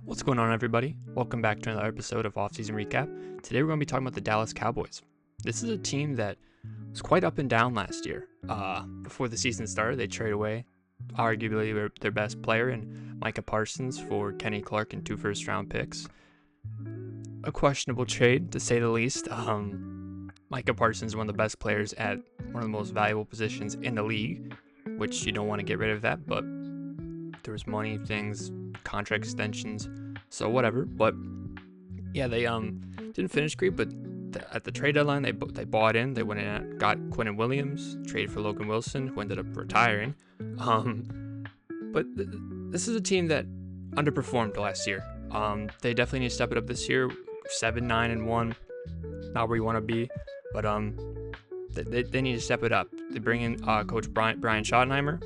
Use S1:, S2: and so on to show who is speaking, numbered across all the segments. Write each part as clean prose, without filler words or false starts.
S1: What's going on, everybody? Welcome back to another episode of Offseason Recap. Today we're going to be talking about the Dallas Cowboys. This is a team that was quite up and down last year. Before the season started, they traded away arguably their best player in Micah Parsons for Kenny Clark and 2 first-round picks. A questionable trade, to say the least. Micah Parsons is one of the best players at one of the most valuable positions in the league, which you don't want to get rid of that, but there was money, things, contract extensions, so whatever. But yeah, they didn't finish great, but at the trade deadline they bought in. They went in and got Quinnen Williams, traded for Logan Wilson, who ended up retiring. But this is a team that underperformed last year. They definitely need to step it up this year. 7-9-1, not where you want to be, but they need to step it up. They bring in Coach Brian Schottenheimer.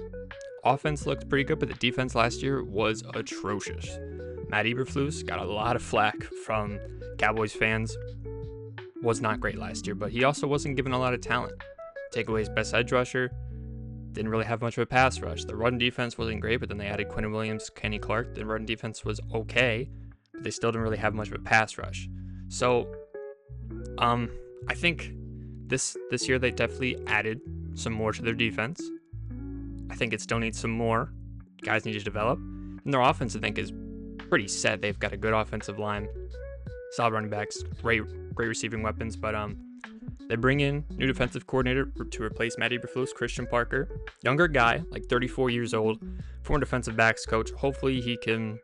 S1: Offense looked pretty good, but the defense last year was atrocious. Matt Eberflus got a lot of flack from Cowboys fans. Was not great last year, but he also wasn't given a lot of talent. Take away his best edge rusher. Didn't really have much of a pass rush. The run defense wasn't great, but then they added Quinnen Williams, Kenny Clark. The run defense was okay, but they still didn't really have much of a pass rush. So, I think this year they definitely added some more to their defense. I think it still needs some more. Guys need to develop. And their offense, I think, is pretty set. They've got a good offensive line, solid running backs, great receiving weapons. But they bring in new defensive coordinator to replace Matt Eberflus, Christian Parker, younger guy, like 34 years old, former defensive backs coach. Hopefully he can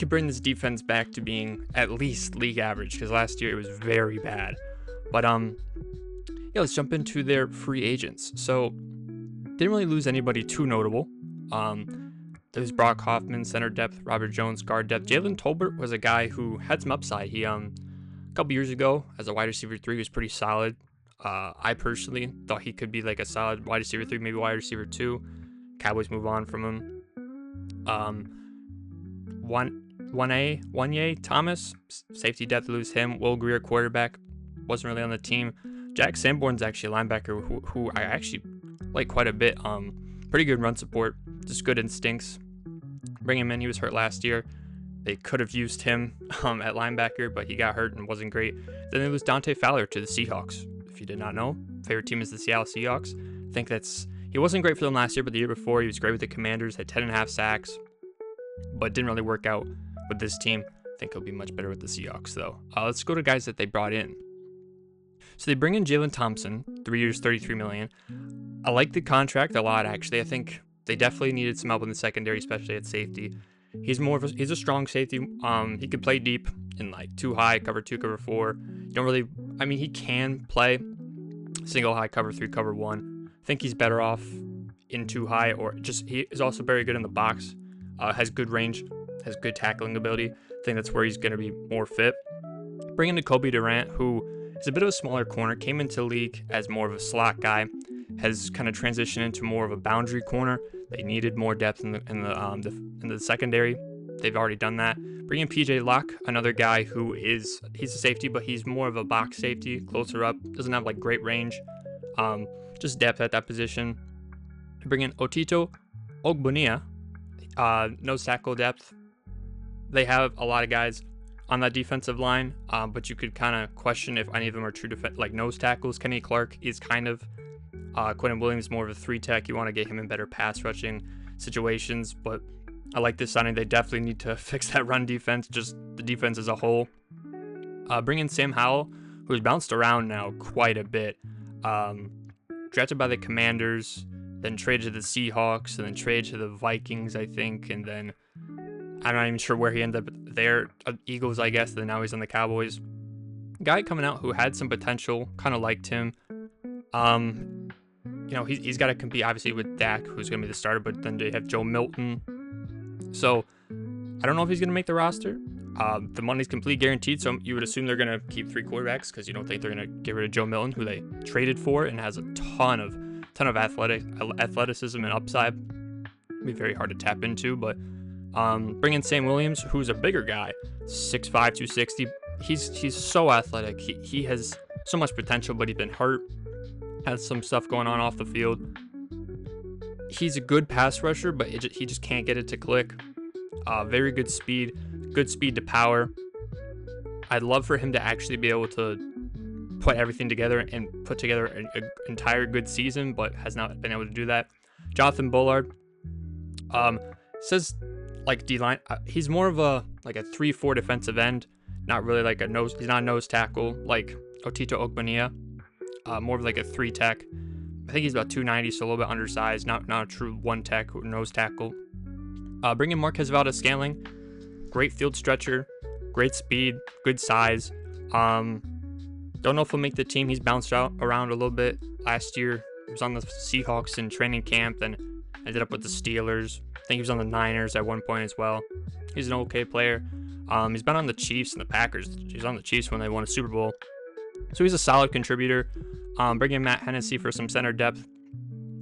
S1: bring this defense back to being at least league average, because last year it was very bad. But yeah, let's jump into their free agents. So didn't really lose anybody too notable. There's Brock Hoffman, center depth, Robert Jones, guard depth. Jalen Tolbert was a guy who had some upside. He a couple years ago as a wide receiver 3 was pretty solid. I personally thought he could be like a solid wide receiver 3, maybe wide receiver 2. Cowboys move on from him. Wanye Thomas, safety depth, lose him. Will Greer, quarterback, wasn't really on the team. Jack Sanborn's actually a linebacker who I actually like quite a bit. Pretty good run support, just good instincts. Bring him in. He was hurt last year. They could have used him at linebacker, but he got hurt and wasn't great. Then they lose Dante Fowler to the Seahawks. If you did not know, favorite team is the Seattle Seahawks. I think he wasn't great for them last year, but the year before he was great with the Commanders. Had 10.5 sacks, but didn't really work out with this team. I think he'll be much better with the Seahawks though. Let's go to guys that they brought in. So they bring in Jalen Thompson, 3 years, $33 million. I like the contract a lot, actually. I think they definitely needed some help in the secondary, especially at safety. He's a strong safety. He could play deep in like 2 high, cover 2, cover 4. He can play single high, cover 3, cover 1. I think he's better off in 2 high, or just he is also very good in the box. Has good range, has good tackling ability. I think that's where he's going to be more fit. Bring in Jacoby Durant, who is a bit of a smaller corner, came into the league as more of a slot guy, has kind of transitioned into more of a boundary corner. They needed more depth in the secondary. They've already done that. Bring in PJ Locke, another guy he's a safety, but he's more of a box safety, closer up, doesn't have like great range, just depth at that position. Bring in Otito Ogbunia, nose tackle depth. They have a lot of guys on that defensive line, but you could kind of question if any of them are true like nose tackles. Kenny Clark is kind of Quinnen Williams, more of a 3-tech. You want to get him in better pass rushing situations, but I like this signing. They definitely need to fix that run defense, just the defense as a whole. Bring in Sam Howell, who's bounced around now quite a bit. Drafted by the Commanders, then traded to the Seahawks, and then traded to the Vikings, I think, and then I'm not even sure where he ended up there. Eagles, I guess, and then now he's on the Cowboys. Guy coming out who had some potential, kind of liked him. He's got to compete, obviously, with Dak, who's going to be the starter, but then they have Joe Milton. So, I don't know if he's going to make the roster. The money's completely guaranteed, so you would assume they're going to keep 3 quarterbacks, because you don't think they're going to get rid of Joe Milton, who they traded for and has a ton of athleticism and upside. It'd be very hard to tap into, but bring in Sam Williams, who's a bigger guy, 6'5", 260. He's so athletic. He has so much potential, but he's been hurt. Has some stuff going on off the field. He's a good pass rusher, but he just can't get it to click. Very good speed to power. I'd love for him to actually be able to put everything together and put together an entire good season, but has not been able to do that. Jonathan Bullard, says like D-line. He's more of a 3-4 defensive end, not really like a nose. He's not a nose tackle like Otito Ogbonnia. More of like a 3 tech. I think he's about 290, so a little bit undersized. Not a true 1 tech or nose tackle. Bring in Marquez Valdes-Scantling. Great field stretcher, great speed, good size. Don't know if he'll make the team. He's bounced around a little bit last year. He was on the Seahawks in training camp, then ended up with the Steelers. I think he was on the Niners at one point as well. He's an okay player. He's been on the Chiefs and the Packers. He's on the Chiefs when they won a Super Bowl. So he's a solid contributor. Bring in Matt Hennessy for some center depth.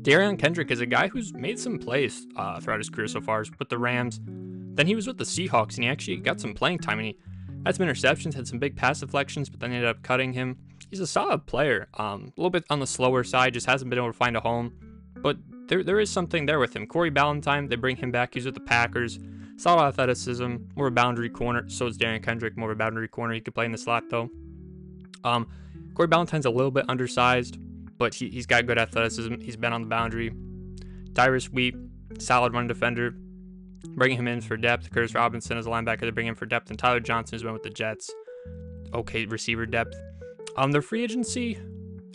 S1: Darion Kendrick is a guy who's made some plays throughout his career so far. He's with the Rams. Then he was with the Seahawks, and he actually got some playing time, and he had some interceptions, had some big pass deflections, but then ended up cutting him. He's a solid player. A little bit on the slower side, just hasn't been able to find a home. But there is something there with him. Corey Ballantyne, they bring him back. He's with the Packers. Solid athleticism, more of a boundary corner. So is Darion Kendrick, more of a boundary corner. He could play in the slot, though. Corey Ballantyne's a little bit undersized, but he's got good athleticism. He's been on the boundary. Tyrus Wheat, solid run defender. Bringing him in for depth. Curtis Robinson is a linebacker. They bring him for depth. And Tyler Johnson has been with the Jets. Okay receiver depth. Their free agency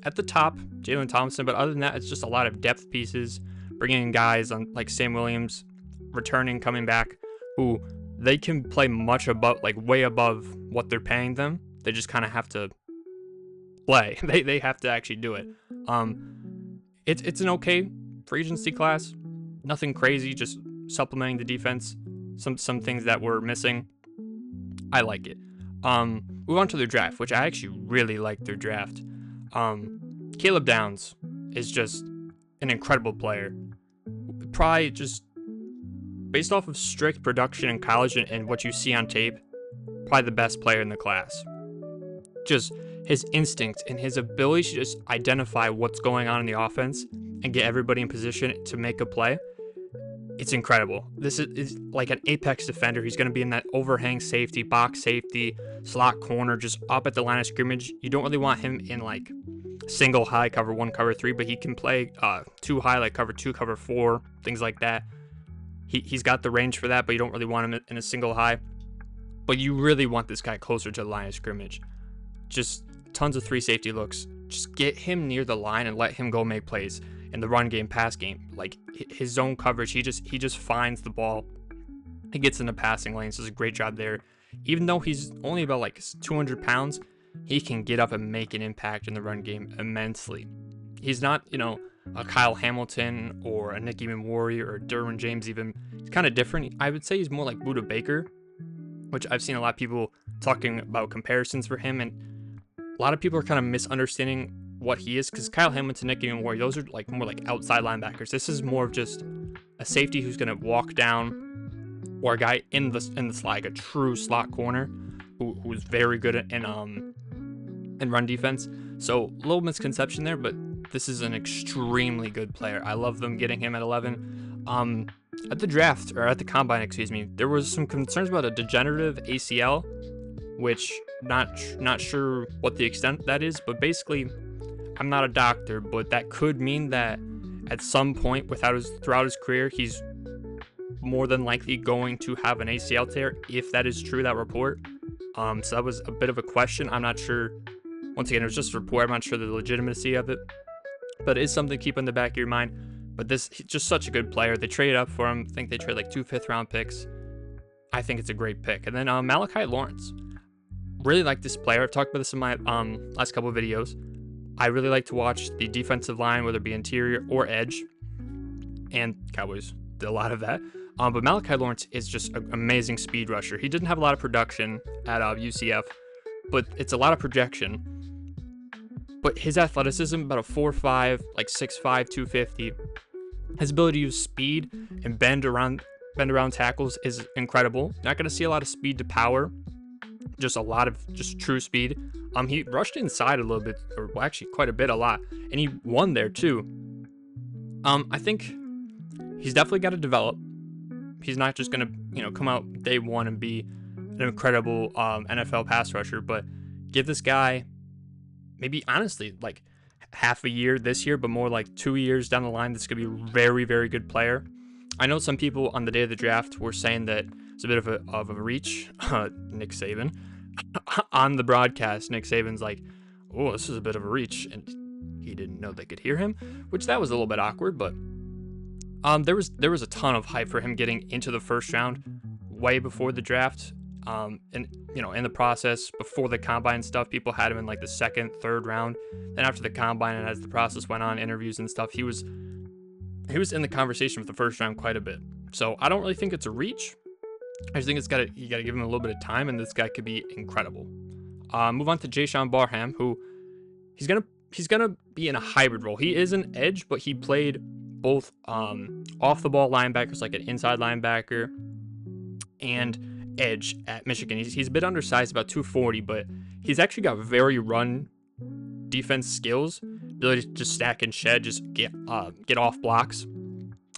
S1: at the top, Jalen Thompson. But other than that, it's just a lot of depth pieces. Bringing in guys on like Sam Williams, returning, coming back, who they can play much above, like way above what they're paying them. They just kind of have to play. They have to actually do it. It's an okay free agency class. Nothing crazy, just supplementing the defense. Some things that were missing. I like it. Move on to their draft, which I actually really like their draft. Caleb Downs is just an incredible player. Probably just based off of strict production in college and what you see on tape, probably the best player in the class. Just his instinct and his ability to just identify what's going on in the offense and get everybody in position to make a play. It's incredible. This is like an apex defender. He's going to be in that overhang safety, box safety, slot corner, just up at the line of scrimmage. You don't really want him in like single high, cover 1, cover 3, but he can play 2 high, like cover 2, cover 4, things like that. He's got the range for that, but you don't really want him in a single high. But you really want this guy closer to the line of scrimmage. Just tons of 3 safety looks. Just get him near the line and let him go make plays in the run game, pass game. Like his zone coverage, he just finds the ball. He gets in the passing lanes. Does a great job there. Even though he's only about like 200 pounds, he can get up and make an impact in the run game immensely. He's not, a Kyle Hamilton or a Nicky Memori or a Derwin James even. He's kind of different. I would say he's more like Buda Baker, which I've seen a lot of people talking about comparisons for him, and a lot of people are kind of misunderstanding what he is, because Kyle Hamilton, Nicky Memori, those are like more like outside linebackers. This is more of just a safety who's going to walk down, or a guy in the slot, like a true slot corner who's very good in run defense. So a little misconception there, but this is an extremely good player. I love them getting him at 11. At the draft, or at the combine, there was some concerns about a degenerative ACL, which not sure what the extent that is, but basically, I'm not a doctor, but that could mean that at some point throughout his career, he's more than likely going to have an ACL tear, if that is true, that report. So that was a bit of a question. I'm not sure. Once again, it was just a report. I'm not sure the legitimacy of it, but it is something to keep in the back of your mind. But he's just such a good player. They traded up for him. I think they traded like 2 5th-round picks. I think it's a great pick. And then Malachi Lawrence. Really like this player. I've talked about this in my last couple of videos. I really like to watch the defensive line, whether it be interior or edge. And Cowboys did a lot of that. But Malachi Lawrence is just an amazing speed rusher. He didn't have a lot of production at UCF, but it's a lot of projection. But his athleticism, about a 4'5", like 6'5", 250. His ability to use speed and bend around tackles is incredible. Not going to see a lot of speed to power, just a lot of just true speed. He rushed inside a little bit, or well, actually quite a lot, and he won there too. I think he's definitely got to develop. He's not just gonna come out day one and be an incredible NFL pass rusher, but give this guy maybe honestly like half a year this year, but more like 2 years down the line. This could be a very, very good player. I know some people on the day of the draft were saying that it's a bit of a reach. Nick Saban on the broadcast, Nick Saban's like, "Oh, this is a bit of a reach," and he didn't know they could hear him, which that was a little bit awkward. But there was a ton of hype for him getting into the first round way before the draft. And in the process before the combine stuff, people had him in like the second, third round. Then after the combine and as the process went on, interviews and stuff, he was in the conversation with the first round quite a bit. So I don't really think it's a reach. I just think you got to give him a little bit of time, and this guy could be incredible. Move on to Jayshon Barham, who he's gonna be in a hybrid role. He is an edge, but he played both off the ball linebackers, like an inside linebacker, and edge at Michigan. He's a bit undersized, about 240, but he's actually got very run defense skills, ability to just stack and shed, just get off blocks.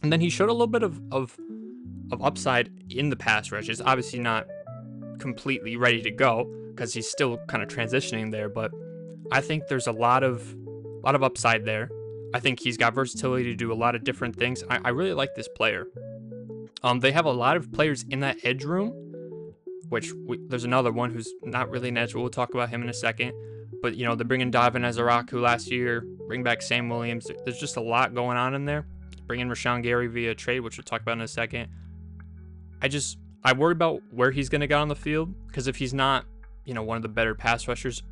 S1: And then he showed a little bit of upside in the pass rush. It's obviously not completely ready to go because he's still kind of transitioning there, but I think there's a lot of upside there. I think he's got versatility to do a lot of different things. I really like this player. They have a lot of players in that edge room, which there's another one who's not really an edge. We'll talk about him in a second. But, they're bringing Davin Ezaraku last year, bring back Sam Williams. There's just a lot going on in there. Bring in Rashawn Gary via trade, which we'll talk about in a second. I worry about where he's going to get on the field, because if he's not, one of the better pass rushers,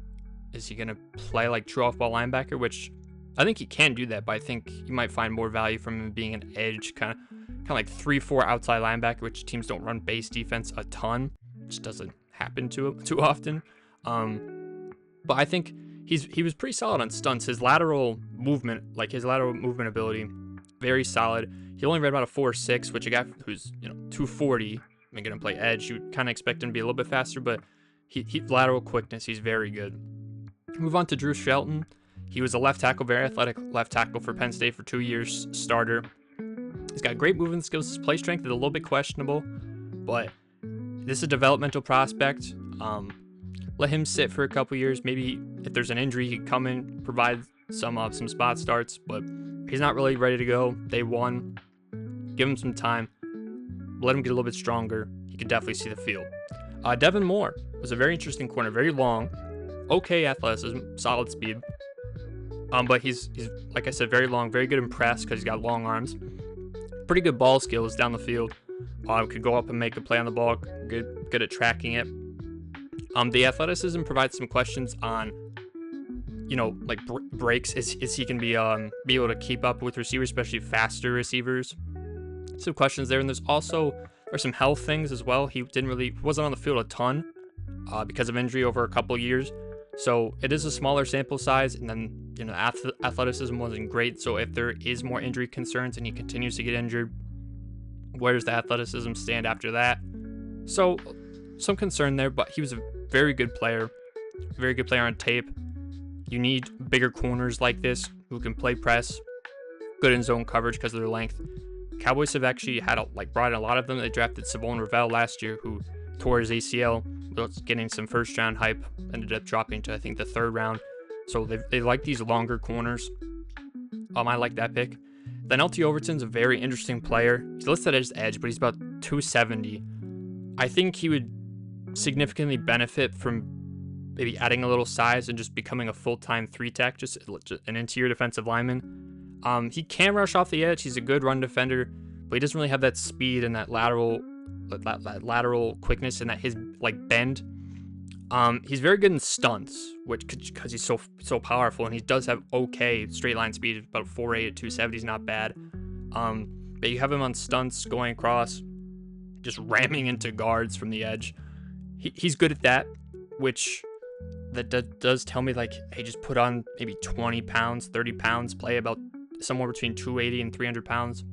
S1: is he going to play like true off-ball linebacker, which I think he can do that, but I think you might find more value from him being an edge, kind of like 3-4 outside linebacker, which teams don't run base defense a ton, which doesn't happen too often. But I think he was pretty solid on stunts. His lateral movement ability, very solid. He only ran about a 4.6, which a guy who's 240 and going to play edge, you would kind of expect him to be a little bit faster, but he lateral quickness, he's very good. Move on to Drew Shelton. He was a left tackle, very athletic left tackle for Penn State for 2 years, starter. He's got great movement skills. His play strength is a little bit questionable, but this is a developmental prospect. Let him sit for a couple years. Maybe if there's an injury, he can come in, provide some spot starts, but he's not really ready to go day one. Give him some time. Let him get a little bit stronger. He could definitely see the field. Devin Moore was a very interesting corner, very long, okay athleticism, solid speed. But he's like I said, very long, very good in press because he's got long arms. Pretty good ball skills down the field. Could go up and make a play on the ball. Good at tracking it. The athleticism provides some questions on, like breaks. Is he gonna be able to keep up with receivers, especially faster receivers? Some questions there, and there's some health things as well. He wasn't on the field a ton because of injury over a couple years. So it is a smaller sample size, and then athleticism wasn't great. So if there is more injury concerns and he continues to get injured, where does the athleticism stand after that? So some concern there, but he was a very good player on tape. You need bigger corners like this who can play press, good in zone coverage because of their length. Cowboys have actually brought in a lot of them. They drafted Savon Ravel last year, who tore his ACL, was getting some first round hype, ended up dropping to I think the third round. So they like these longer corners. I like that pick. Then LT Overton's a very interesting player. He's listed as edge, but he's about 270. I think he would significantly benefit from maybe adding a little size and just becoming a full-time 3-tech, just an interior defensive lineman. He can rush off the edge. He's a good run defender, but he doesn't really have that speed and that lateral quickness and that his bend. He's very good in stunts, which because he's so powerful, and he does have okay straight line speed, about 4.8 at 270 is not bad. But you have him on stunts going across, just ramming into guards from the edge. He's good at that, which that does tell me hey, just put on maybe 20 pounds, 30 pounds, play about somewhere between 280 and 300 pounds,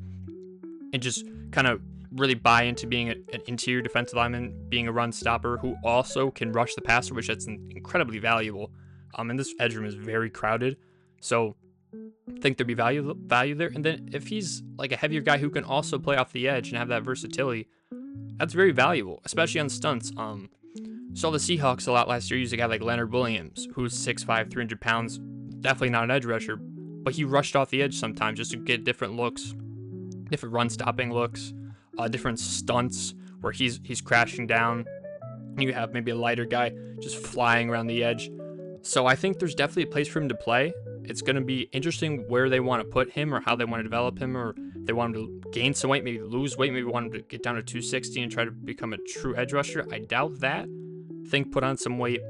S1: and just kind of really buy into being an interior defensive lineman, being a run stopper who also can rush the passer, which that's incredibly valuable. And this edge room is very crowded, so I think there'd be value there. And then if he's like a heavier guy who can also play off the edge and have that versatility, that's very valuable, especially on stunts. Saw the Seahawks a lot last year use a guy like Leonard Williams, who's 6'5", 300 pounds, definitely not an edge rusher, but he rushed off the edge sometimes just to get different looks, different run stopping looks, different stunts where he's crashing down. You have maybe a lighter guy just flying around the edge. So I think there's definitely a place for him to play. It's going to be interesting where they want to put him or how they want to develop him, or if they want him to gain some weight, maybe lose weight, maybe want him to get down to 260 and try to become a true edge rusher. I doubt that. I think put on some weight.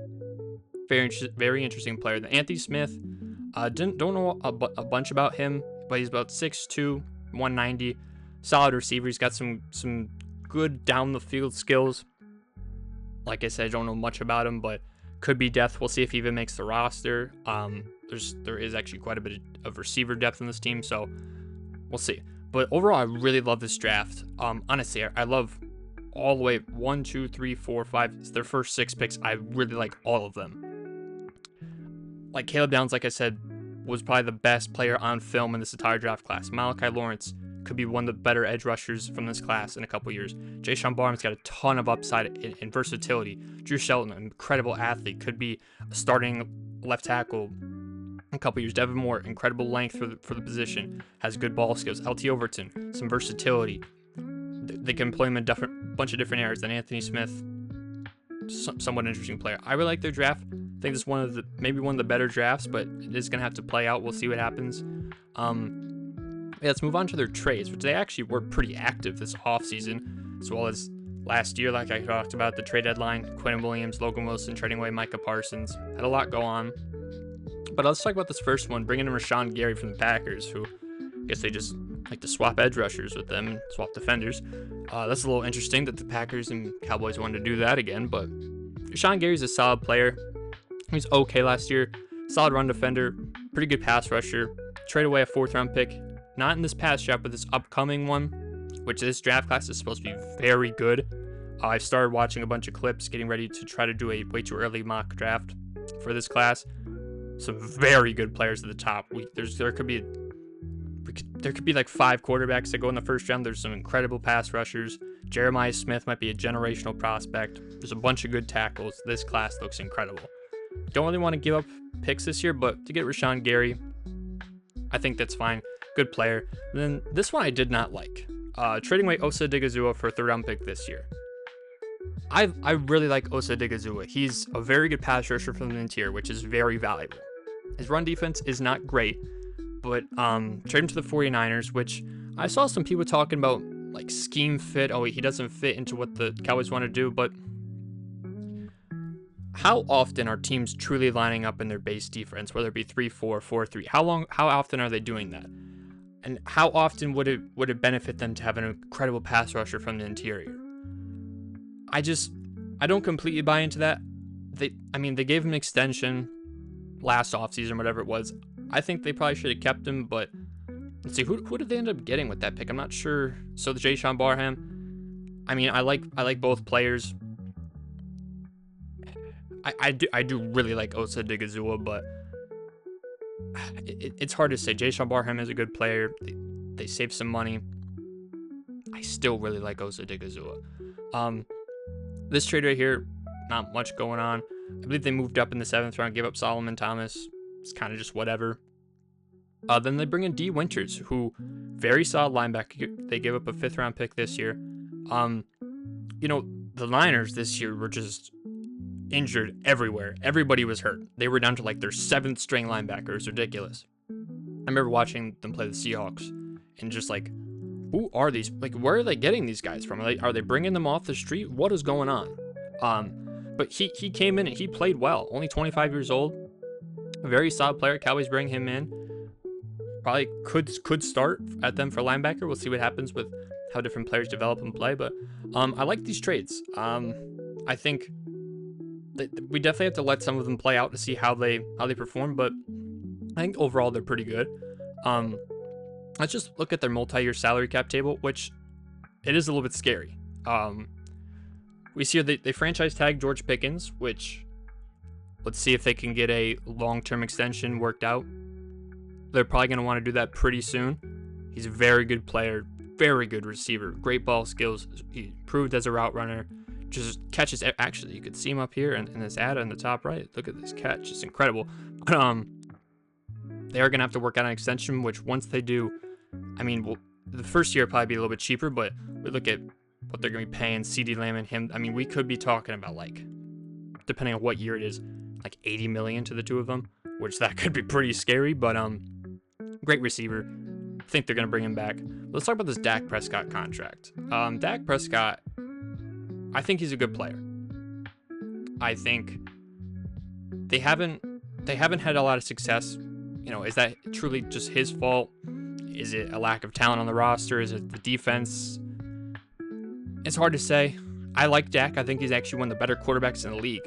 S1: Very interesting player. The Anthony Smith, don't know a bunch about him, but he's about 6'2", 190. Solid receiver. He's got some good down the field skills. Like I said, I don't know much about him, but could be depth. We'll see if he even makes the roster. There is actually quite a bit of receiver depth in this team, so we'll see. But overall, I really love this draft. Honestly, I love all the way 1, 2, 3, 4, 5. It's their first 6 picks. I really like all of them. Like Caleb Downs, like I said, was probably the best player on film in this entire draft class. Malachi Lawrence could be one of the better edge rushers from this class in a couple years. Jayshon Barham's got a ton of upside in versatility. Drew Shelton, an incredible athlete, could be a starting left tackle in a couple years. Devin Moore, incredible length for the position, has good ball skills. LT Overton, some versatility. They can play him in a bunch of different areas. Than Anthony Smith, somewhat interesting player. I really like their draft. I think this is maybe one of the better drafts, but it is going to have to play out. We'll see what happens. Let's move on to their trades, which they actually were pretty active this offseason, as well as last year, like I talked about, the trade deadline. Quinn Williams, Logan Wilson trading away Micah Parsons. Had a lot go on. But let's talk about this first one, bringing in Rashawn Gary from the Packers, who I guess they just like to swap edge rushers with them and swap defenders. That's a little interesting that the Packers and Cowboys wanted to do that again, but Rashawn Gary's a solid player. He was okay last year. Solid run defender, pretty good pass rusher. Trade away a 4th-round pick. Not in this past draft, but this upcoming one, which this draft class is supposed to be very good. I've started watching a bunch of clips, getting ready to try to do a way too early mock draft for this class. Some very good players at the top. There could be like 5 quarterbacks that go in the first round. There's some incredible pass rushers. Jeremiah Smith might be a generational prospect. There's a bunch of good tackles. This class looks incredible. Don't really want to give up picks this year, but to get Rashawn Gary, I think that's fine. Good player. And then this one I did not like. Trading away Osa Odighizuwa for a 3rd-round pick this year. I really like Osa Odighizuwa. He's a very good pass rusher from the interior, which is very valuable. His run defense is not great, but trade him to the 49ers, which I saw some people talking about like scheme fit. Oh, he doesn't fit into what the Cowboys want to do, but how often are teams truly lining up in their base defense, whether it be 3-4, 4-3? How often are they doing that? And how often would it benefit them to have an incredible pass rusher from the interior? I don't completely buy into that. They gave him an extension last offseason, whatever it was. I think they probably should have kept him, but let's see, who did they end up getting with that pick? I'm not sure. So the Jayshon Barham. I like both players. I do really like Osa Odighizuwa, but it's hard to say. Jayshon Barham is a good player. They saved some money. I still really like Osa Odighizuwa. This trade right here, not much going on. I believe they moved up in the 7th round, gave up Solomon Thomas. It's kind of just whatever. Then they bring in D. Winters, who very solid linebacker. They gave up a 5th-round pick this year. The Niners this year were just injured everywhere. Everybody was hurt. They were down to like their 7th-string linebacker. It's ridiculous. I remember watching them play the Seahawks and just like, who are these? Like, where are they getting these guys from? Are they bringing them off the street? What is going on? But he came in and he played well. Only 25 years old. A very solid player. Cowboys bring him in. Probably could start at them for linebacker. We'll see what happens with how different players develop and play. But I like these trades. I think we definitely have to let some of them play out to see how they perform. But I think overall they're pretty good. Let's just look at their multi-year salary cap table, which it is a little bit scary. We see they franchise tag George Pickens, which let's see if they can get a long-term extension worked out. They're probably going to want to do that pretty soon. He's a very good player, very good receiver, great ball skills. He proved as a route runner. Just catches. Actually, you could see him up here in this ad on the top right. Look at this catch. It's incredible. But, they are going to have to work out an extension, which once they do, I mean, the first year will probably be a little bit cheaper, but we look at what they're going to be paying CeeDee Lamb and him. I mean, we could be talking about, like, depending on what year it is, like $80 million to the two of them, which that could be pretty scary, but great receiver. I think they're going to bring him back. Let's talk about this Dak Prescott contract. Dak Prescott, I think he's a good player. I think they haven't had a lot of success. You know, is that truly just his fault? Is it a lack of talent on the roster? Is it the defense? It's hard to say. I like Dak. I think he's actually one of the better quarterbacks in the league.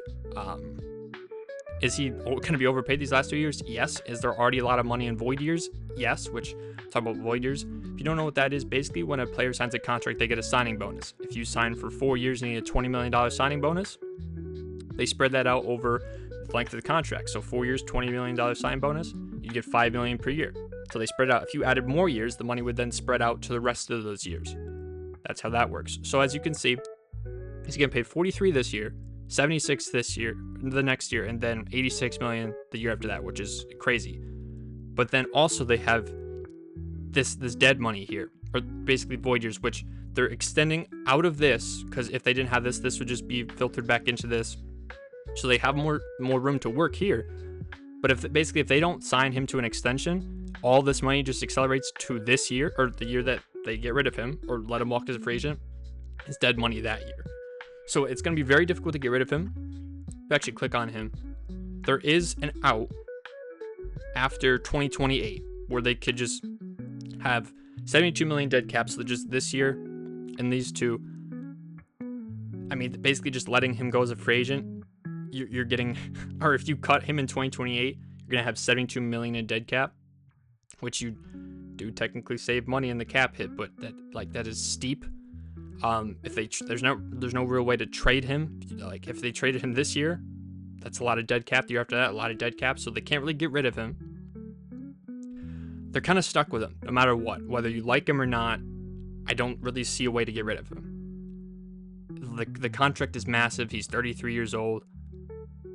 S1: Is he going to be overpaid these last 2 years? Yes. Is there already a lot of money in void years? Yes, which, talk about void years. If you don't know what that is, basically when a player signs a contract, they get a signing bonus. If you sign for 4 years and you need a $20 million signing bonus, they spread that out over the length of the contract. So 4 years, $20 million signing bonus, you get $5 million per year. So they spread out. If you added more years, the money would then spread out to the rest of those years. That's how that works. So as you can see, he's getting paid 43 this year, 76 this year, the next year, and then 86 million the year after that, which is crazy. But then also they have this dead money here, or basically void years, which they're extending out of this, because if they didn't have this, this would just be filtered back into this. So they have more room to work here. But if they don't sign him to an extension, all this money just accelerates to this year, or the year that they get rid of him or let him walk as a free agent. It's dead money that year. So it's going to be very difficult to get rid of him. If you actually click on him, there is an out after 2028 where they could just have 72 million dead cap. So just this year and these two, I mean, basically just letting him go as a free agent, you're getting, or if you cut him in 2028, you're going to have 72 million in dead cap, which you do technically save money in the cap hit, but that is steep. If there's no real way to trade him. Like if they traded him this year, that's a lot of dead cap. The year after that, a lot of dead cap. So they can't really get rid of him. They're kind of stuck with him no matter what, whether you like him or not. I don't really see a way to get rid of him. The contract is massive. He's 33 years old.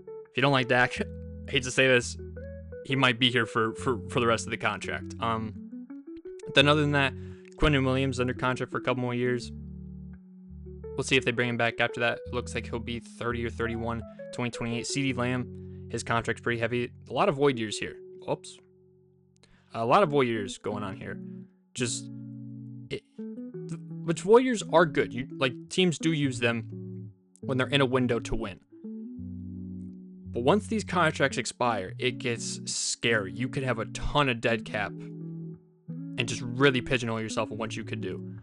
S1: If you don't like Dak, I hate to say this, he might be here for the rest of the contract. Then other than that, Quinnen Williams under contract for a couple more years. We'll see if they bring him back after that. It looks like he'll be 30 or 31, 2028. CeeDee Lamb, his contract's pretty heavy. A lot of void years here. Oops. A lot of void years going on here. Which void years are good. Teams do use them when they're in a window to win. But once these contracts expire, it gets scary. You could have a ton of dead cap and just really pigeonhole yourself on what you could do.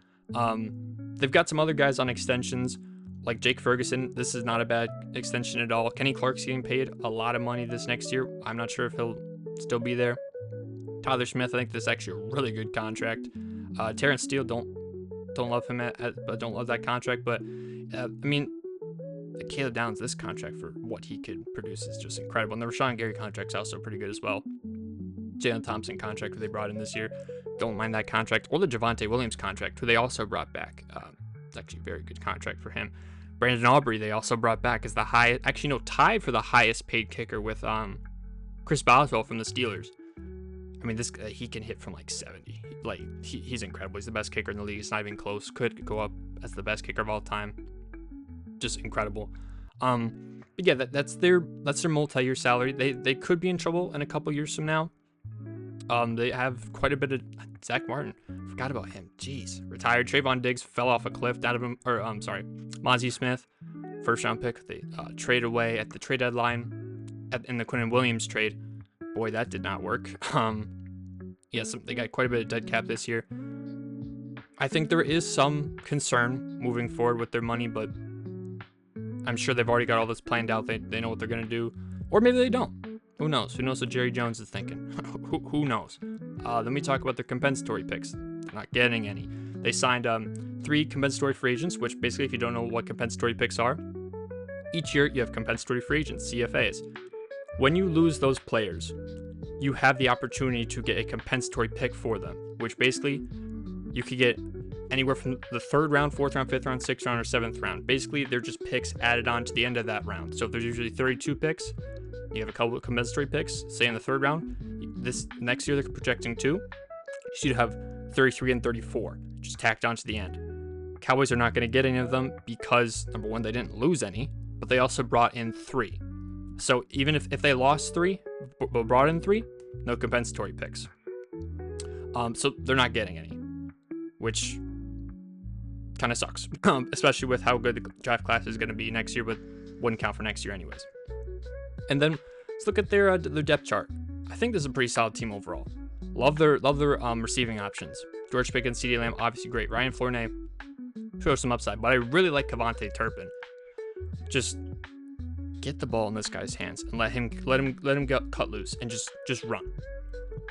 S1: They've got some other guys on extensions, like Jake Ferguson. This is not a bad extension at all. Kenny Clark's getting paid a lot of money this next year. I'm not sure if he'll still be there. Tyler Smith, I think this is actually a really good contract. Terrence Steele, don't love him but don't love that contract. But I mean, Caleb Downs, this contract for what he could produce is just incredible. And the Rashawn Gary contract's also pretty good as well. Jalen Thompson contract who they brought in this year, don't mind that contract, or the Javonte Williams contract who they also brought back. It's actually a very good contract for him. Brandon Aubrey they also brought back as the highest, tied for the highest paid kicker with Chris Boswell from the Steelers. I mean, this he can hit from like 70. He's incredible. He's the best kicker in the league. It's not even close. Could go up as the best kicker of all time. Just incredible. But yeah, that's their multi-year salary. They could be in trouble in a couple years from now. They have quite a bit of Zach Martin. Forgot about him. Jeez. Retired. Trayvon Diggs fell off a cliff. Mozzie Smith, first round pick. They trade away at the trade deadline in the Quinnen Williams trade. Boy, that did not work. They got quite a bit of dead cap this year. I think there is some concern moving forward with their money, but I'm sure they've already got all this planned out. They know what they're going to do. Or maybe they don't. Who knows? Who knows what Jerry Jones is thinking? Who knows? Let me talk about their compensatory picks. They're not getting any. They signed 3 compensatory free agents, which basically, if you don't know what compensatory picks are, each year you have compensatory free agents, CFAs. When you lose those players, you have the opportunity to get a compensatory pick for them, which basically you could get anywhere from the 3rd round, 4th round, 5th round, 6th round, or 7th round. Basically, they're just picks added on to the end of that round. So if there's usually 32 picks, you have a couple of compensatory picks, say in the 3rd round. This next year, they're projecting 2. So you'd have 33 and 34, just tacked on to the end. Cowboys are not going to get any of them because, number one, they didn't lose any, but they also brought in 3. So even if they lost 3, but brought in 3, no compensatory picks. So they're not getting any, which kind of sucks, especially with how good the draft class is going to be next year, but wouldn't count for next year anyways. And then let's look at their depth chart. I think this is a pretty solid team overall. Love their receiving options. George Pickens, CeeDee Lamb, obviously great. Ryan Fournette shows some upside, but I really like Cavante Turpin. Just get the ball in this guy's hands and let him get cut loose and just run.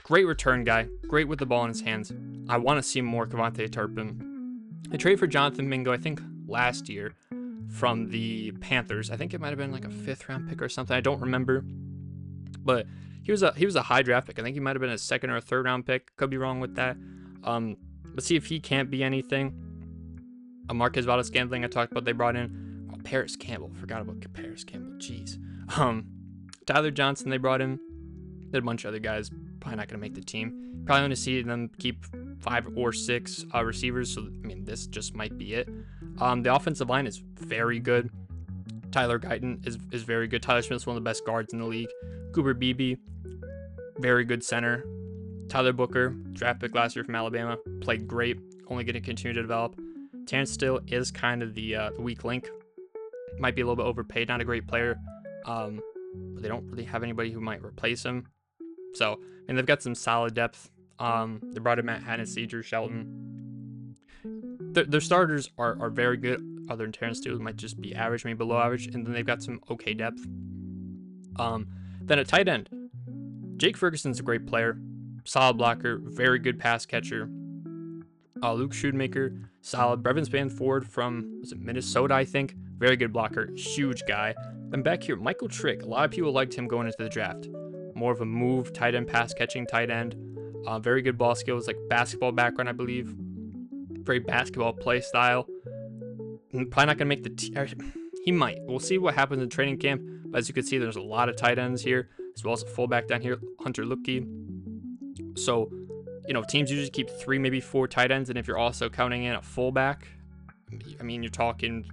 S1: Great return guy, great with the ball in his hands. I want to see more Cavante Turpin. I traded for Jonathan Mingo, I think last year, from the Panthers. I think it might have been like a 5th round pick or something. I don't remember, but he was a high draft pick. I think he might have been a 2nd or a 3rd round pick. Could be wrong with that. Let's see if he can't be anything. Marquez Valdez-Scantling I talked about. They brought in Paris Campbell. Forgot about Paris Campbell. Jeez. Tyler Johnson they brought in. Did a bunch of other guys. Probably not going to make the team. Probably going to see them keep 5 or 6 receivers. So, I mean, this just might be it. The offensive line is very good. Tyler Guyton is very good. Tyler Smith's one of the best guards in the league. Cooper Beebe, very good center. Tyler Booker, draft pick last year from Alabama, played great. Only going to continue to develop. Terrence Steele is kind of the weak link. Might be a little bit overpaid. Not a great player. But they don't really have anybody who might replace him. So, and they've got some solid depth. They brought in Matt Hennessy, Drew Shelton. Their starters are very good. Other than Terrence Steele, might just be average, maybe below average. And then they've got some okay depth. Then at tight end, Jake Ferguson's a great player. Solid blocker, very good pass catcher. Luke Schoonmaker, solid. Brevin Spanford from Minnesota, I think. Very good blocker, huge guy. Then back here, Michael Trick. A lot of people liked him going into the draft. More of a move, tight end, pass catching tight end. Very good ball skills, like basketball background, I believe. Very basketball play style. Probably not going to make the team. He might. We'll see what happens in training camp. But as you can see, there's a lot of tight ends here, as well as a fullback down here, Hunter Luepke. So, teams usually keep 3, maybe 4 tight ends. And if you're also counting in a fullback, I mean, you're talking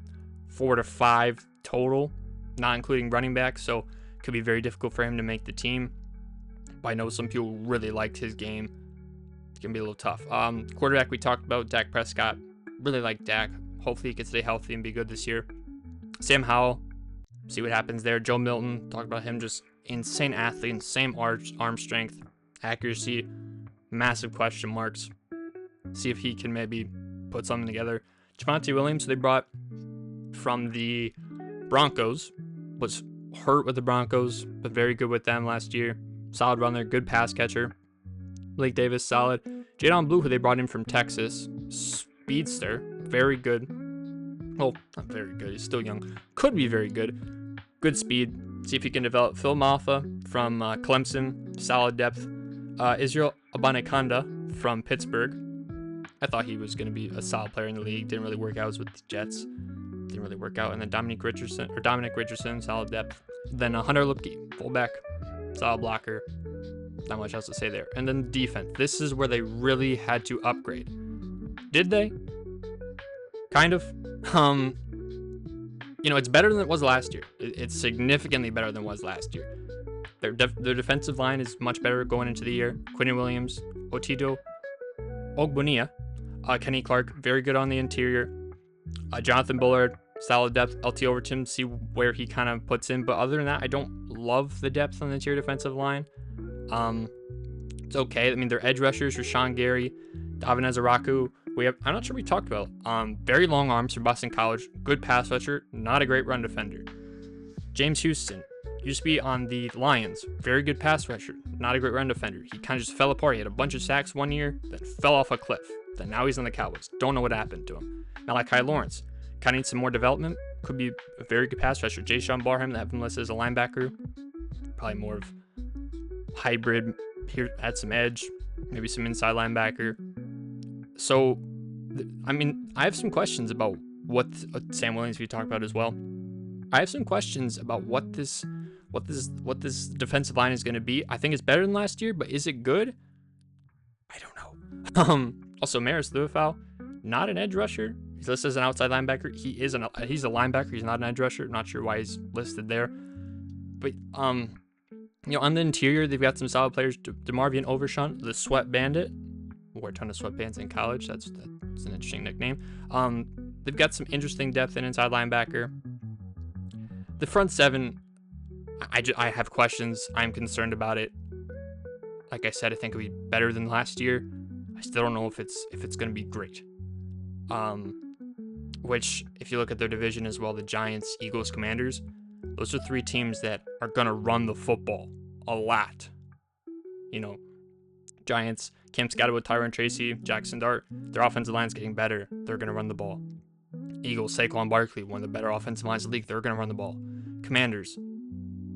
S1: 4 to 5 total, not including running backs. So it could be very difficult for him to make the team. But I know some people really liked his game. It's going to be a little tough. Quarterback we talked about, Dak Prescott. Really like Dak. Hopefully he can stay healthy and be good this year. Sam Howell, see what happens there. Joe Milton, talked about him, just insane athlete, insane arm strength, accuracy, massive question marks. See if he can maybe put something together. Javonte Williams, they brought from the Broncos, was hurt with the Broncos, but very good with them last year. Solid runner, good pass catcher. Blake Davis, solid. Jadon Blue, who they brought in from Texas, speedster, very good. Well, not very good. He's still young. Could be very good. Good speed. See if he can develop. Phil Maffa from Clemson. Solid depth. Israel Abanikanda from Pittsburgh. I thought he was going to be a solid player in the league. Didn't really work out. Was with the Jets. Didn't really work out. And then Dominic Richardson, solid depth. Then Hunter Luepke, fullback, solid blocker. Not much else to say there. And then defense. This is where they really had to upgrade. Did they? Kind of. It's better than it was last year. It's significantly better than it was last year. Their defensive line is much better going into the year. Quinnen Williams, Otito Ogbonia, Kenny Clark, very good on the interior. Jonathan Bullard, solid depth. LT Overton, see where he kind of puts in. But other than that, I don't love the depth on the interior defensive line. It's okay. I mean, their edge rushers, Rashawn Gary, Davin Ezeraku. I'm not sure we talked about. Very long arms from Boston College. Good pass rusher. Not a great run defender. James Houston used to be on the Lions. Very good pass rusher. Not a great run defender. He kind of just fell apart. He had a bunch of sacks one year, then fell off a cliff. Then now he's on the Cowboys. Don't know what happened to him. Malachi Lawrence. Kind of needs some more development. Could be a very good pass rusher. Jay Sean Barham, that have him listed as a linebacker. Probably more of hybrid here, add some edge, maybe some inside linebacker. So, I mean, I have some questions about what Sam Williams we talked about as well. I have some questions about what this defensive line is going to be. I think it's better than last year, but is it good? I don't know. Also, Maris Liufau, not an edge rusher. He's listed as an outside linebacker. He's a linebacker. He's not an edge rusher. I'm not sure why he's listed there. But on the interior, they've got some solid players. DeMarvion Overshunt, the Sweat Bandit. Wore a ton of sweatbands in college. That's an interesting nickname. They've got some interesting depth in inside linebacker. The front seven, I have questions. I'm concerned about it. Like I said, I think it'll be better than last year. I still don't know if it's going to be great. Which, if you look at their division as well, the Giants, Eagles, Commanders, those are three teams that are going to run the football a lot. Giants, Cam Scatterwood, Tyron Tracy, Jackson Dart, their offensive line's getting better. They're going to run the ball. Eagles, Saquon Barkley, one of the better offensive lines in the league. They're going to run the ball. Commanders,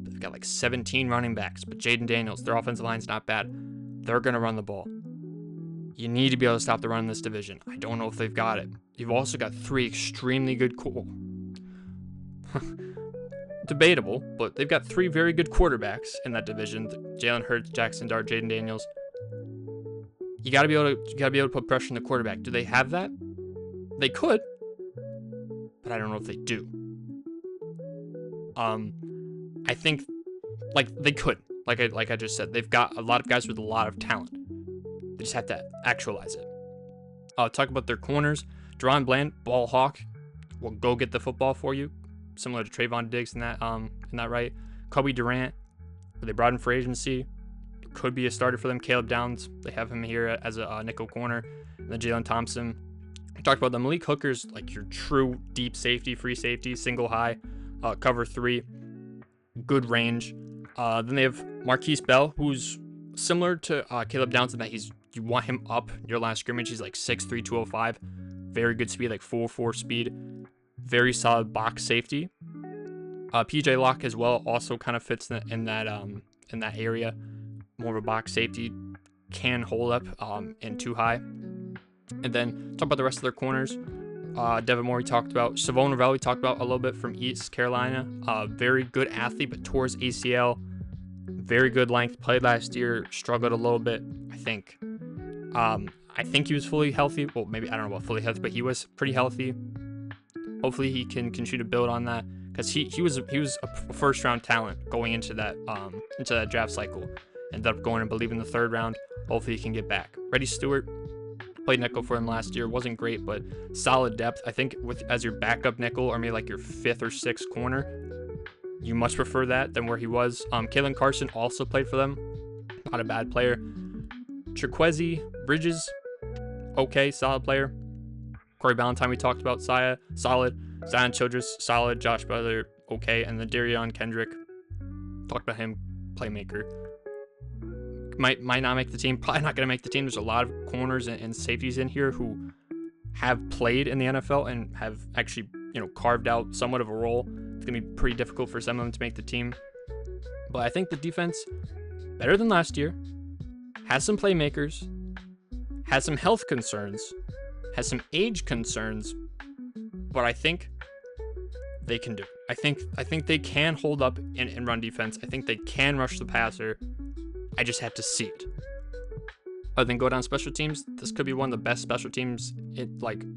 S1: they've got like 17 running backs, but Jaden Daniels, their offensive line's not bad. They're going to run the ball. You need to be able to stop the run in this division. I don't know if they've got it. You've also got three extremely good debatable, but they've got three very good quarterbacks in that division. Jalen Hurts, Jackson Dart, Jaden Daniels. You gotta be able to put pressure on the quarterback. Do they have that? They could, but I don't know if they do. I think they could. Like I just said, they've got a lot of guys with a lot of talent. They just have to actualize it. Talk about their corners. Deron Bland, ball hawk, will go get the football for you, similar to Trayvon Diggs in that right. Kobe Durant, they brought in for agency, could be a starter for them. Caleb Downs, they have him here as a nickel corner. And then Jalen Thompson. We talked about the Malik Hooker's like your true deep safety, free safety, single high, cover three, good range. Then they have Marquise Bell, who's similar to Caleb Downs in that you want him up your line of scrimmage. He's like 6'3", 205, very good speed, like 4.4 speed, very solid box safety. PJ Locke as well also kind of fits in that area, more of a box safety, can hold up in too high. And then talk about the rest of their corners. Devin Moore we talked about. Savon Ravel we talked about a little bit from East Carolina. Very good athlete, but tore his ACL. Very good length. Played last year. Struggled a little bit, I think. I think he was fully healthy. Well, maybe I don't know about fully healthy, but he was pretty healthy. Hopefully he can continue to build on that, because he was a first round talent going into that draft cycle. Ended up going, I believe, in the third round. Hopefully he can get back. Reddy Stewart played nickel for him last year. Wasn't great, but solid depth. I think as your backup nickel, or maybe like your fifth or sixth corner, you much prefer that than where he was. Kalen Carson also played for them. Not a bad player. Chikwueze Bridges, okay, solid player. Corey Ballantyne we talked about, solid. Zion Childress, solid. Josh Butler, okay. And then Darion Kendrick, talked about him, playmaker. Might not make the team, probably not going to make the team. There's a lot of corners and safeties in here who have played in the NFL and have actually, carved out somewhat of a role. It's going to be pretty difficult for some of them to make the team. But I think the defense, better than last year, has some playmakers, has some health concerns, has some age concerns, but I think they can do it. I think they can hold up in run defense. I think they can rush the passer. I just have to see it. Other than go down special teams, this could be one of the best special teams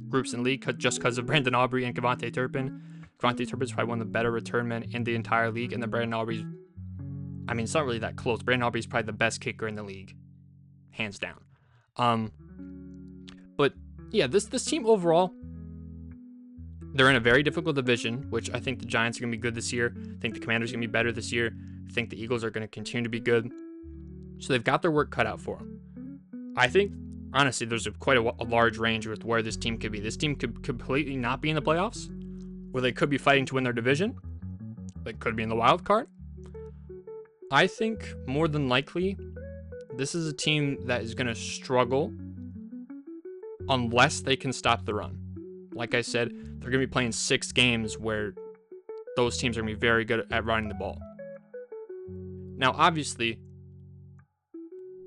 S1: groups in the league, just because of Brandon Aubrey and Kevontae Turpin. Kevontae Turpin is probably one of the better return men in the entire league, and then Brandon Aubrey's, it's not really that close. Brandon Aubrey's probably the best kicker in the league, hands down. But yeah, this team overall, they're in a very difficult division, which I think the Giants are going to be good this year. I think the Commanders are going to be better this year. I think the Eagles are going to continue to be good. So they've got their work cut out for them. I think, honestly, there's quite a large range with where this team could be. This team could completely not be in the playoffs, or they could be fighting to win their division. They could be in the wild card. I think more than likely, this is a team that is going to struggle unless they can stop the run. Like I said, they're going to be playing 6 games where those teams are going to be very good at running the ball. Now, obviously,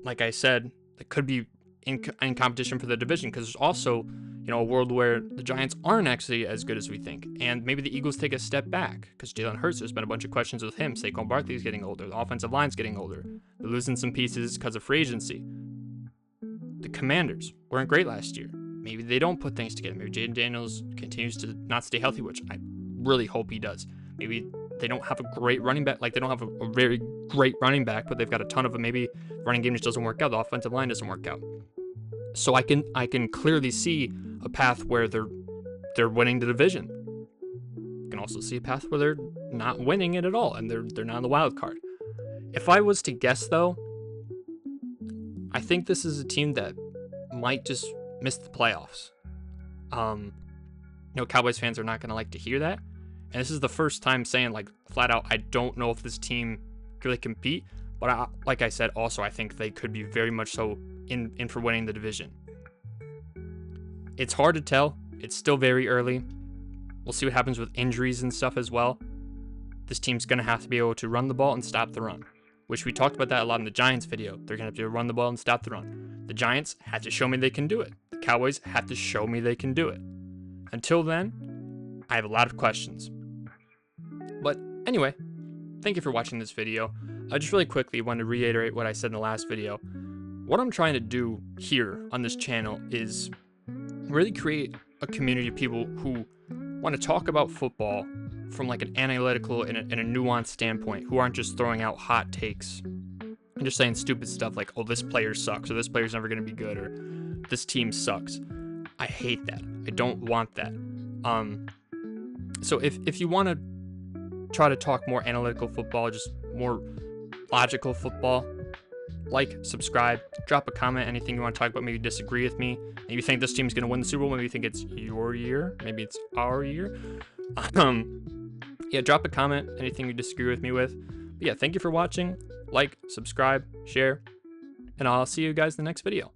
S1: like I said, it could be in competition for the division, because there's also, a world where the Giants aren't actually as good as we think, and maybe the Eagles take a step back because Jalen Hurts, there's been a bunch of questions with him. Saquon Barkley's getting older, the offensive line's getting older, they're losing some pieces because of free agency. The Commanders weren't great last year. Maybe they don't put things together. Maybe Jaden Daniels continues to not stay healthy, which I really hope he does. Maybe they don't have a great running back. Like, they don't have a very great running back, but they've got a ton of them. Maybe running game just doesn't work out. The offensive line doesn't work out. So I can clearly see a path where they're winning the division. I can also see a path where they're not winning it at all, and they're not in the wild card. If I was to guess, though, I think this is a team that might just miss the playoffs. Cowboys fans are not going to like to hear that. And this is the first time saying, like, flat out, I don't know if this team could really compete. But like I said, also, I think they could be very much so in for winning the division. It's hard to tell. It's still very early. We'll see what happens with injuries and stuff as well. This team's going to have to be able to run the ball and stop the run, which we talked about that a lot in the Giants video. They're going to have to run the ball and stop the run. The Giants had to show me they can do it. The Cowboys have to show me they can do it. Until then, I have a lot of questions. But anyway, thank you for watching this video. I just really quickly want to reiterate what I said in the last video. What I'm trying to do here on this channel is really create a community of people who want to talk about football from like an analytical and a nuanced standpoint, who aren't just throwing out hot takes and just saying stupid stuff like, oh, this player sucks, or this player's never going to be good, or this team sucks. I hate that. I don't want that. So if you want to try to talk more analytical football, just more logical football, like, subscribe, drop a comment, anything you want to talk about. Maybe disagree with me. Maybe you think this team's going to win the Super Bowl. Maybe you think it's your year. Maybe it's our year. Yeah, drop a comment, anything you disagree with me with. But yeah, thank you for watching. Like, subscribe, share, and I'll see you guys in the next video.